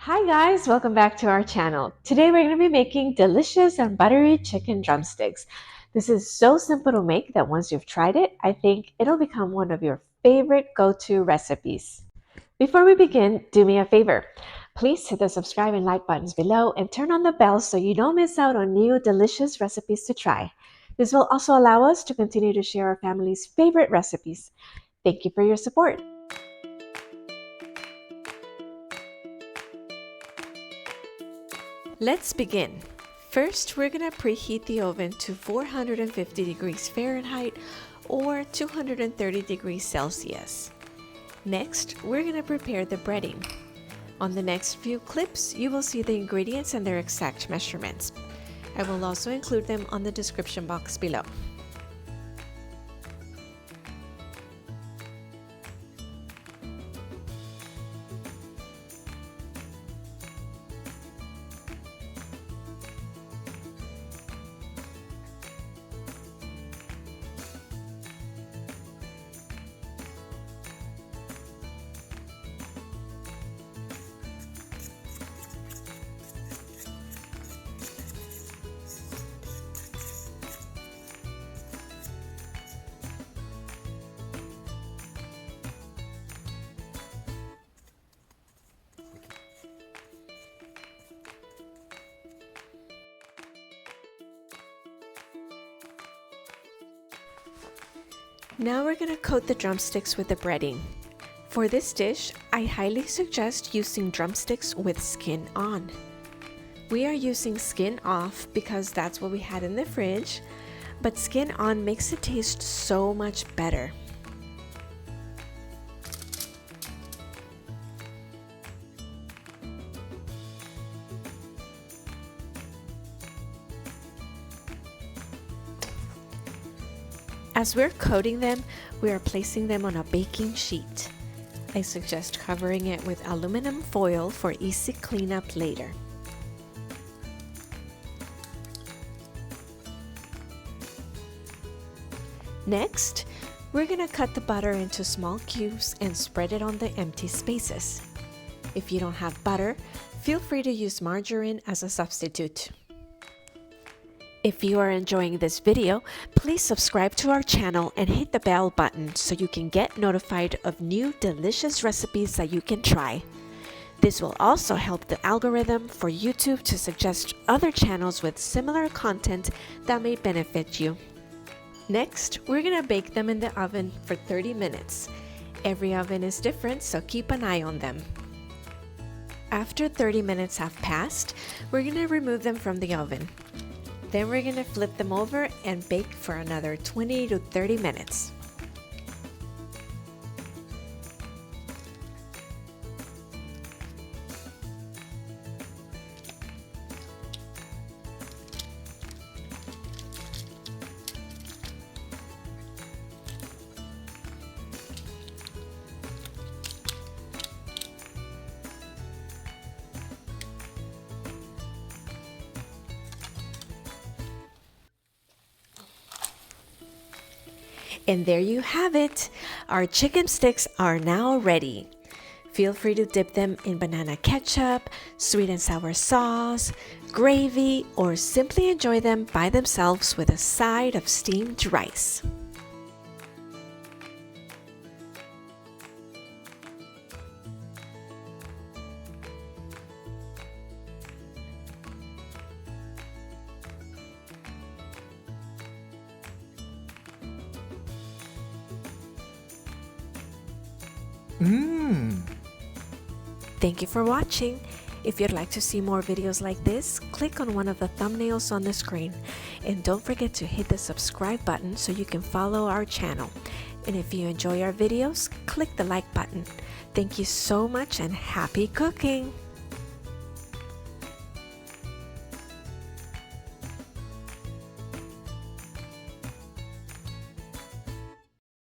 Hi guys, welcome back to our channel. Today we're going to be making delicious and buttery chicken drumsticks. This is so simple to make that once you've tried it, I think it'll become one of your favorite go-to recipes. Before we begin, do me a favor. Please hit the subscribe and like buttons below and turn on the bell so you don't miss out on new delicious recipes to try. This will also allow us to continue to share our family's favorite recipes. Thank you for your support. Let's begin. First, we're going to preheat the oven to 450 degrees Fahrenheit or 230 degrees Celsius. Next, we're going to prepare the breading. On the next few clips, you will see the ingredients and their exact measurements. I will also include them on the description box below. Now we're going to coat the drumsticks with the breading. For this dish, I highly suggest using drumsticks with skin on. We are using skin off because that's what we had in the fridge, but skin on makes it taste so much better. As we're coating them, we are placing them on a baking sheet. I suggest covering it with aluminum foil for easy cleanup later. Next, we're going to cut the butter into small cubes and spread it on the empty spaces. If you don't have butter, feel free to use margarine as a substitute. If you are enjoying this video, please subscribe to our channel and hit the bell button so you can get notified of new delicious recipes that you can try. This will also help the algorithm for YouTube to suggest other channels with similar content that may benefit you. Next, we're going to bake them in the oven for 30 minutes. Every oven is different, so keep an eye on them. After 30 minutes have passed, we're going to remove them from the oven. Then we're going to flip them over and bake for another 20 to 30 minutes. And there you have it! Our chicken sticks are now ready. Feel free to dip them in banana ketchup, sweet and sour sauce, gravy, or simply enjoy them by themselves with a side of steamed rice. Thank you for watching. If you'd like to see more videos like this, click on one of the thumbnails on the screen. And don't forget to hit the subscribe button so you can follow our channel. And if you enjoy our videos, click the like button. Thank you so much and happy cooking!